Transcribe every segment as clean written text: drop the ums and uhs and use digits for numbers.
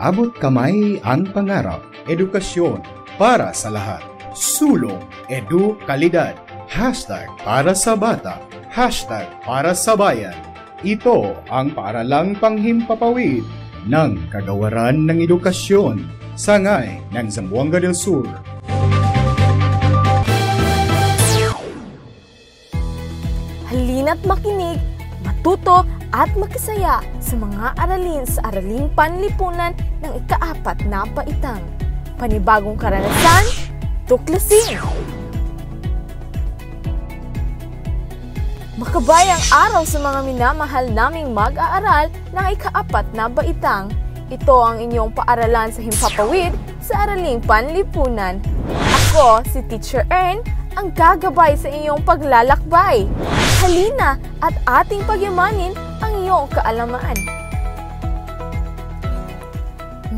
Abot kamay ang pangarap, edukasyon para sa lahat. Sulong Edu Kalidad. #para sa bata. #para sa bayan. Ito ang paaralang panghimpapawid ng Kagawaran ng Edukasyon, Sangay ng Zamboanga del Sur. Halina't makinig, matuto at makisaya sa mga aralin sa Araling Panlipunan ng ika-4 na baitang. Panibagong karanasan, tuklasin! Makabayang araw sa mga minamahal naming mag-aaral ng ika-4 na baitang. Ito ang inyong paaralan sa Himpapawid sa Araling Panlipunan. Ako, si Teacher Ern, ang gagabay sa inyong paglalakbay. Halina at ating pagyamanin ang iyong kaalaman.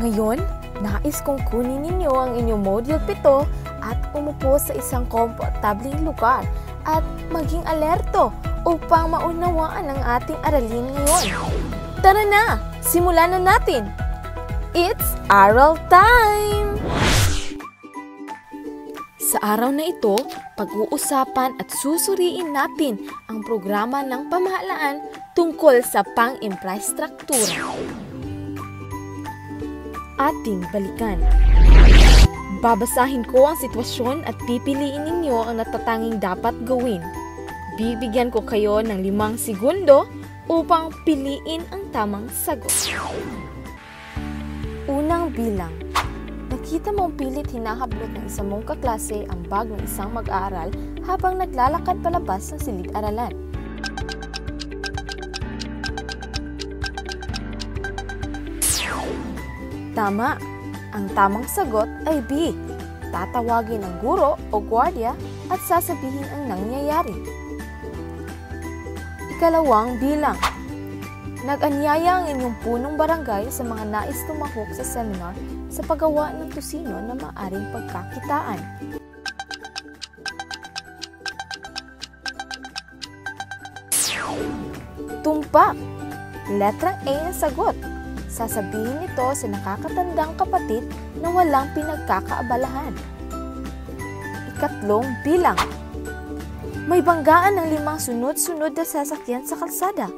Ngayon, nais kong kunin ninyo ang inyong Module 7 at umupo sa isang komportableng lugar at maging alerto upang maunawaan ang ating aralin ngayon. Tara na! Simulan na natin! It's Aral Time! Sa araw na ito, pag-uusapan at susuriin natin ang programa ng pamahalaan tungkol sa pang-infrastruktura. Ating balikan. Babasahin ko ang sitwasyon at pipiliin ninyo ang natatanging dapat gawin. Bibigyan ko kayo ng 5 segundo upang piliin ang tamang sagot. Unang bilang. Nakita mong pilit hinahablot ng isang mong kaklase ang bag ng isang mag-aaral habang naglalakad palabas ng silid-aralan. Tama! Ang tamang sagot ay B. Tatawagin ang guro o gwardiya at sasabihin ang nangyayari. Ikalawang bilang. Nag-anyaya ang inyong punong barangay sa mga nais tumahok sa seminar sa paggawa ng tusino na maaring pagkakitaan. Tumpak. Letrang A ang sagot. Sasabihin ito sa nakakatandang kapatid na walang pinagkakaabalahan. Ikatlong bilang. May banggaan ng 5 sunod-sunod na sasakyan sa kalsada.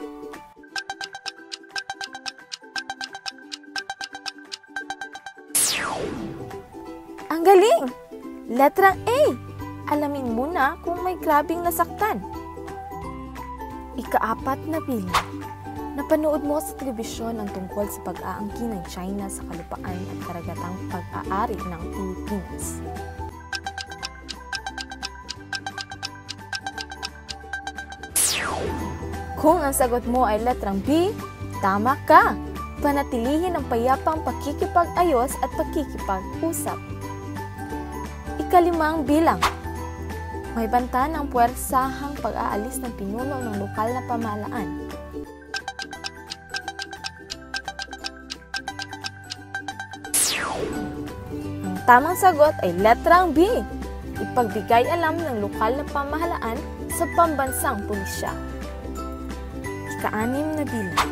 Ang galing! Letrang A. Alamin muna kung may grabing nasaktan. Ika-4 na bilang. Napanood mo sa telebisyon ang tungkol sa pag-aangkin ng China sa kalupaan at karagatang pag-aari ng Pilipinas. Kung ang sagot mo ay letrang B, tama ka! Panatilihin ang payapang pakikipag-ayos at pakikipag-usap. Ika-5 bilang. May banta ng puwersahang pag-aalis ng pinuno ng lokal na pamahalaan. Ang tamang sagot ay letrang B. Ipagbigay alam ng lokal na pamahalaan sa pambansang pulisya. Ika-6 na bilang.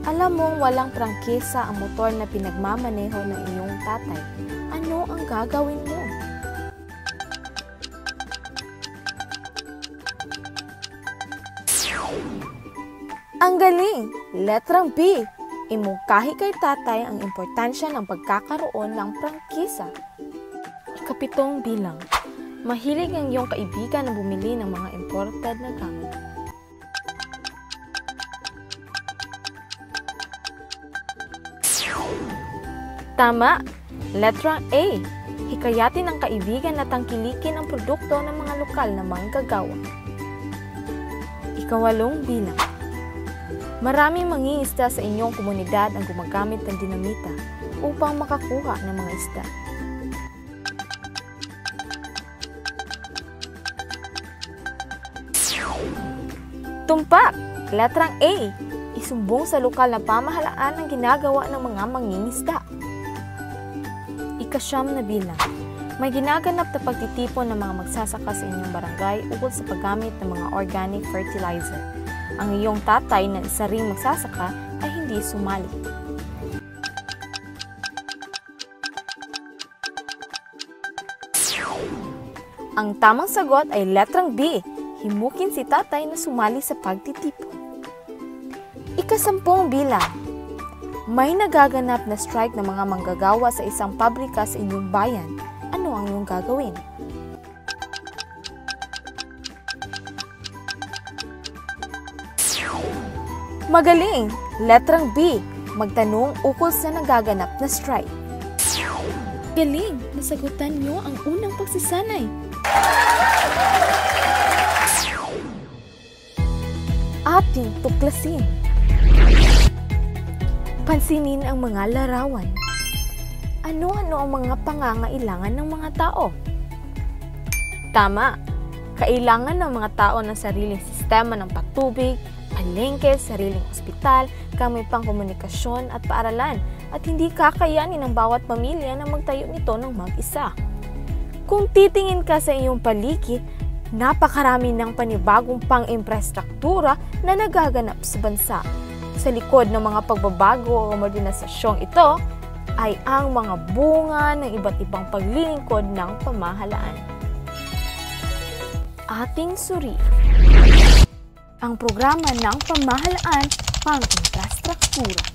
Alam mong walang prangkisa ang motor na pinagmamaneho ng iyong tatay. Ano ang gagawin mo? Ang galing! Letrang B. Imungkahi kay tatay ang importansya ng pagkakaroon ng prangkisa. Ika-7 bilang. Mahilig ang iyong kaibigan na bumili ng mga imported na gamit. Tama! Letra A. Hikayatin ang kaibigan na tangkilikin ang produkto ng mga lokal na manggagawa. Ika-8 bilang. Maraming mangingisda sa inyong komunidad ang gumagamit ng dinamita upang makakuha ng mga isda. Tumpak! Letrang A. Isumbong sa lokal na pamahalaan ang ginagawa ng mga mangingisda. Ika-9 na bilang. May ginaganap na pagtitipon ng mga magsasaka sa inyong barangay ukol sa paggamit ng mga organic fertilizer. Ang iyong tatay na isa ring magsasaka ay hindi sumali. Ang tamang sagot ay letrang B. Himukin si tatay na sumali sa pagtitipon. Ika-10 bilang. May nagaganap na strike ng mga manggagawa sa isang pabrika sa inyong bayan. Ano ang iyong gagawin? Magaling! Letrang B. Magtanong ukol sa nagaganap na strike. Galing! Nasagutan niyo ang unang pagsasanay. Ating tuklasin. Pansinin ang mga larawan. Ano-ano ang mga pangangailangan ng mga tao? Tama! Kailangan ng mga tao ng sariling sistema ng patubig, palengke, sariling ospital, gamit pang komunikasyon at paaralan, at hindi kakayanin ng bawat pamilya na magtayo nito ng mag-isa. Kung titingin ka sa iyong paligid, napakarami ng panibagong pang-imprastruktura na nagaganap sa bansa. Sa likod ng mga pagbabago o modernisasyong ito ay ang mga bunga ng iba't ibang paglilingkod ng pamahalaan. Ating suriin ang programa ng pamahalaan pang-imprastruktura.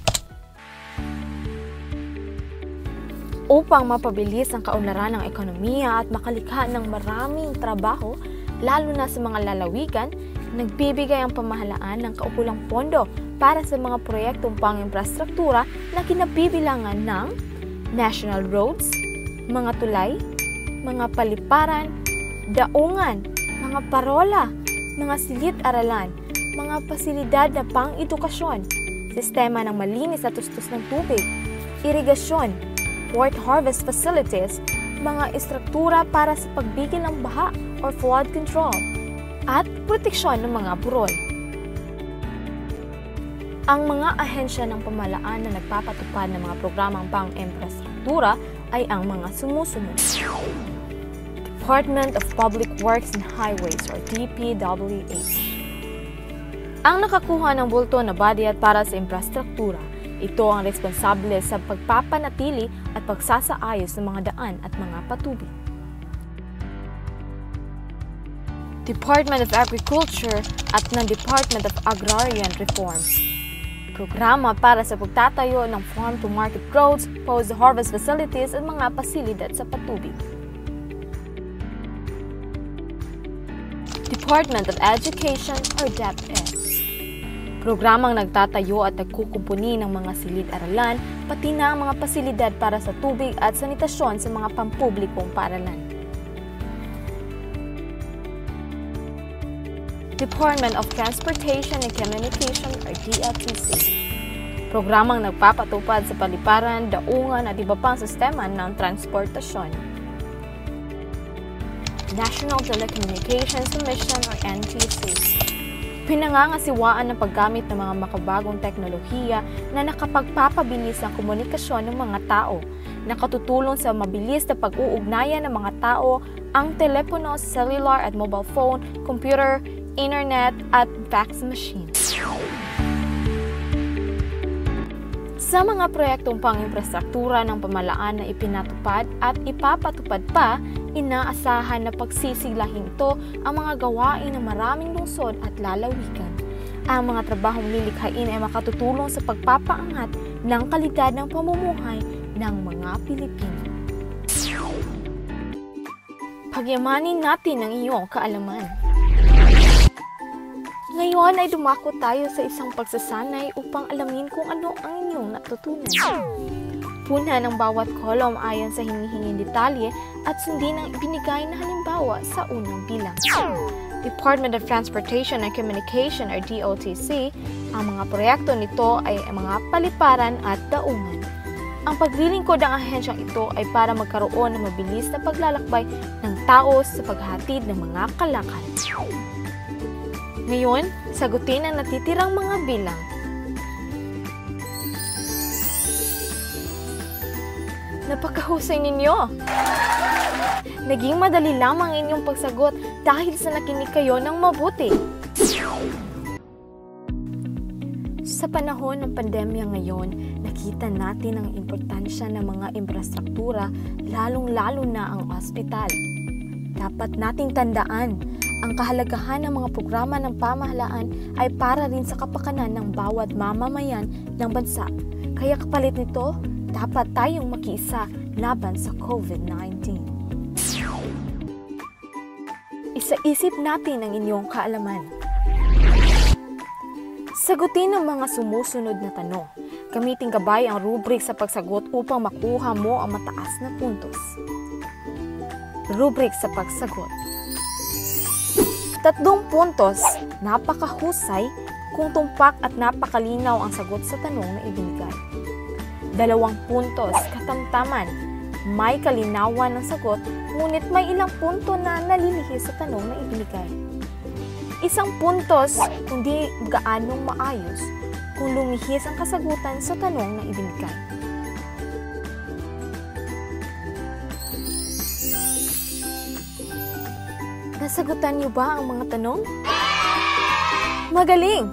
Upang mapabilis ang kaunlaran ng ekonomiya at makalikha ng maraming trabaho, lalo na sa mga lalawigan, nagbibigay ang pamahalaan ng kaukulang pondo para sa mga proyektong pang-imprastruktura na kinabibilangan ng national roads, mga tulay, mga paliparan, daungan, mga parola, mga silid-aralan, mga pasilidad na pang-edukasyon, sistema ng malinis at tustos ng tubig, irigasyon, port harvest facilities, mga istruktura para sa pagbigil ng baha or flood control, at proteksyon ng mga burol. Ang mga ahensya ng pamahalaan na nagpapatupad ng mga programang pang-imprastruktura ay ang mga sumusunod. Department of Public Works and Highways or DPWH. Ang nakakuha ng bulto na badyat para sa infrastruktura, ito ang responsable sa pagpapanatili at pagsasaayos ng mga daan at mga patubig. Department of Agriculture at ng Department of Agrarian Reform. Programa para sa pagtatayo ng farm-to-market roads, post-harvest facilities at mga pasilidad sa patubig. Department of Education or DepEd. Programang nagtatayo at nagkukumpuni ng mga silid-aralan, pati na ang mga pasilidad para sa tubig at sanitasyon sa mga pampublikong paaralan. Department of Transportation and Communication or DLTC. Programang nagpapatupad sa paliparan, daungan at iba pang sistema ng transportasyon. National Telecommunications Commission or NTC. Pinangangasiwaan ng paggamit ng mga makabagong teknolohiya na nakapagpapabilis ng komunikasyon ng mga tao. Nakatutulong sa mabilis na pag-uugnayan ng mga tao ang telepono, cellular at mobile phone, computer, internet at fax machine. Sa mga proyektong pang-imprastruktura ng pamahalaan na ipinatupad at ipapatupad pa, inaasahan na pagsisiglahin ito ang mga gawain ng maraming lungsod at lalawigan. Ang mga trabahong lilikhain ay makatutulong sa pagpapaangat ng kalidad ng pamumuhay ng mga Pilipino. Pagyamanin natin ang iyong kaalaman. Ngayon ay dumako tayo sa isang pagsasanay upang alamin kung ano ang inyong natutunan. Puna ng bawat kolom ayon sa hinihinging detalye at sundin ang ibinigay na halimbawa sa unang bilang. Department of Transportation and Communication or DOTC, ang mga proyekto nito ay mga paliparan at daungan. Ang paglilingkod ng ahensyang ito ay para magkaroon ng mabilis na paglalakbay ng tao sa paghatid ng mga kalakal. Ngayon, sagutin ang natitirang mga bilang. Napakahusay ninyo! Naging madali lamang inyong pagsagot dahil sa nakinig kayo ng mabuti. Sa panahon ng pandemya ngayon, nakita natin ang importansya ng mga infrastruktura, lalong-lalo na ang ospital. dapat nating tandaan, ang kahalagahan ng mga programa ng pamahalaan ay para rin sa kapakanan ng bawat mamamayan ng bansa. Kaya kapalit nito, dapat tayong makiisa laban sa COVID-19. Isa-isip natin ang inyong kaalaman. Sagutin ang mga sumusunod na tanong. Gamitin gabay ang rubric sa pagsagot upang makuha mo ang mataas na puntos. Rubric sa pagsagot. 3 puntos, napakahusay kung tumpak at napakalinaw ang sagot sa tanong na ibinigay. 2 puntos, katamtaman, may kalinawan ng sagot, ngunit may ilang punto na nalilihis sa tanong na ibinigay. 1 puntos, kundi gaanong maayos kung lumihis ang kasagutan sa tanong na ibinigay. Nasagutan niyo ba ang mga tanong? Magaling!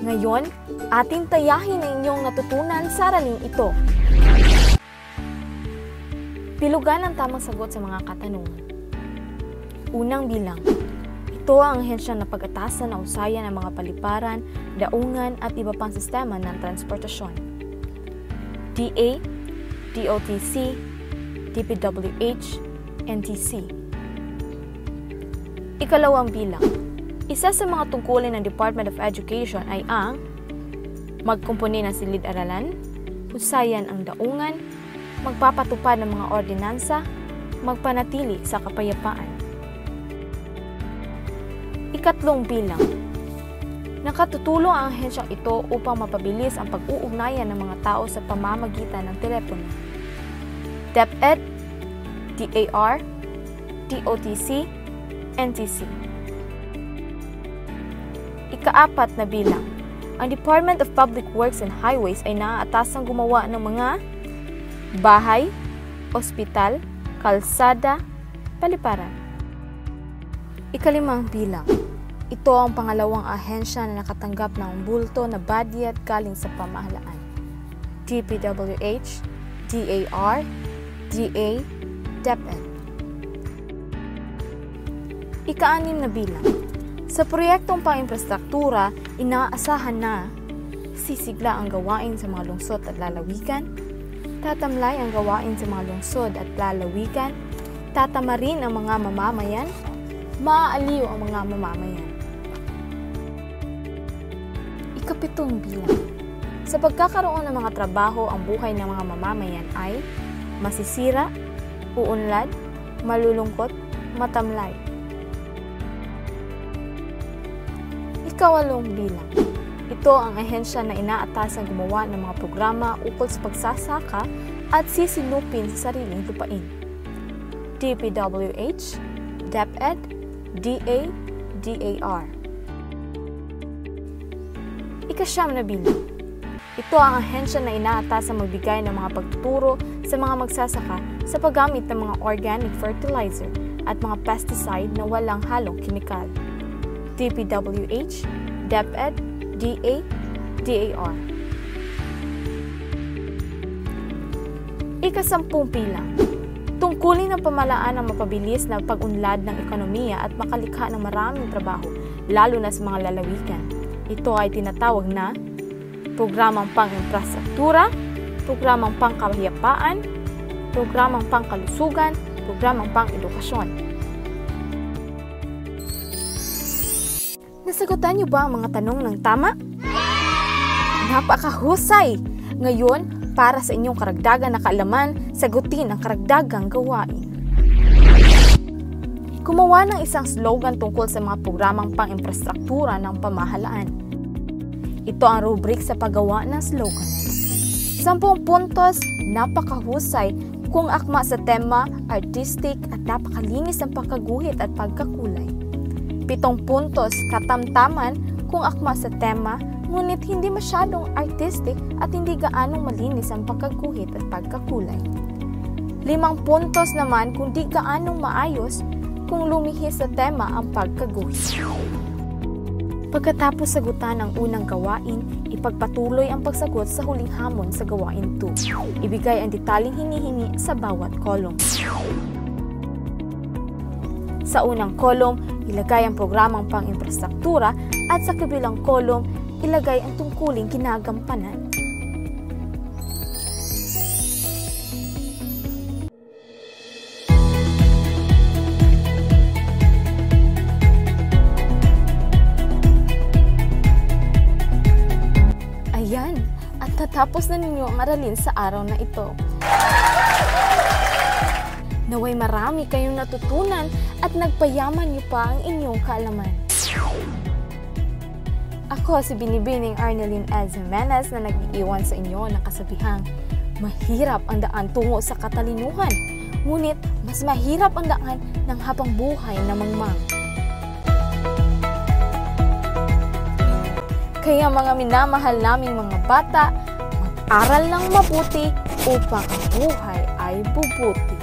Ngayon, ating tayahin ang inyong natutunan sa araling ito. Pilugan ang tamang sagot sa mga katanungan. Unang bilang. Ito ang ahensya na pag-atasan na usayan ng mga paliparan, daungan at iba pang sistema ng transportasyon. DA, DOTC, DPWH, NTC. Ikalawang bilang. Isa sa mga tungkulin ng Department of Education ay ang magkumpuni ng silid-aralan, husayan ang daungan, magpapatupad ng mga ordinansa, magpanatili sa kapayapaan. Ikatlong bilang. Nakatutulong ang ahensyang ito upang mapabilis ang pag-uugnayan ng mga tao sa pamamagitan ng telepono. DepEd, DAR, DOTC, NTC. Ika-4 na bilang. Ang Department of Public Works and Highways ay naaatasang gumawa ng mga bahay, ospital, kalsada, paliparan. Ika-5 bilang. Ito ang pangalawang ahensya na nakatanggap ng bulto na badyet galing sa pamahalaan. DPWH, DAR, DA, DepEd. Ika-6 na bilang. Sa proyektong pang-infrastruktura, inaasahan na sisigla ang gawain sa mga lungsod at lalawigan, tatamlay ang gawain sa mga lungsod at lalawigan, tatama rin ang mga mamamayan, maaaliw ang mga mamamayan. Ika-7 bilang. Sa pagkakaroon ng mga trabaho, ang buhay ng mga mamamayan ay masisira, uunlad, malulungkot, matamlay. Ika-8 bilang. Ito ang ahensya na inaatasang gumawa ng mga programa ukol sa pagsasaka at sisilupin sa sariling lupain. DPWH, DepEd, DA, DAR. Ika-9 bilang. Ito ang ahensya na inaatasang magbigay ng mga pagtuturo sa mga magsasaka sa paggamit ng mga organic fertilizer at mga pesticide na walang halong kemikal. DPWH, DepEd, DA, DAR. Ika-10 bilang. Tungkulin ng pamahalaan ang mapabilis na pag-unlad ng ekonomiya at makalikha ng maraming trabaho, lalo na sa mga lalawigan. Ito ay tinatawag na programang pang-infrastruktura, programang pangkapayapaan, programang pangkalusugan, programang pang-edukasyon. Nasagutan niyo ba ang mga tanong ng tama? Napakahusay! Ngayon, para sa inyong karagdagan na kaalaman, sagutin ang karagdagang gawain. Gumawa ng isang slogan tungkol sa mga programang pang-infrastruktura ng pamahalaan. Ito ang rubric sa paggawa ng slogan. 10 puntos, napakahusay kung akma sa tema, artistic at napakalinis ang pagkaguhit at pagkakulay. 7 puntos, katamtaman kung akma sa tema, ngunit hindi masyadong artistic at hindi gaanong malinis ang pagkaguhit at pagkakulay. 5 puntos naman kung di gaanong maayos kung lumihis sa tema ang pagkaguhit. Pagkatapos sagutan ang unang gawain, ipagpatuloy ang pagsagot sa huling hamon sa gawain 2. Ibigay ang detaling hinihingi sa bawat kolong. Sa unang kolom, ilagay ang programang pang-infrastruktura at sa kabilang kolom, ilagay ang tungkuling ginagampanan. Ayan, at natapos na ninyo ang aralin sa araw na ito. Naway marami kayong natutunan at nagpayaman niyo pa ang inyong kaalaman. Ako si Binibining Arnelyn S. Jimenez na nag-iiwan sa inyo ng kasabihang, mahirap ang daan tungo sa katalinuhan, ngunit mas mahirap ang daan ng habang buhay na mangmang. Kaya mga minamahal naming mga bata, mag-aral ng mabuti upang ang buhay ay bubuti.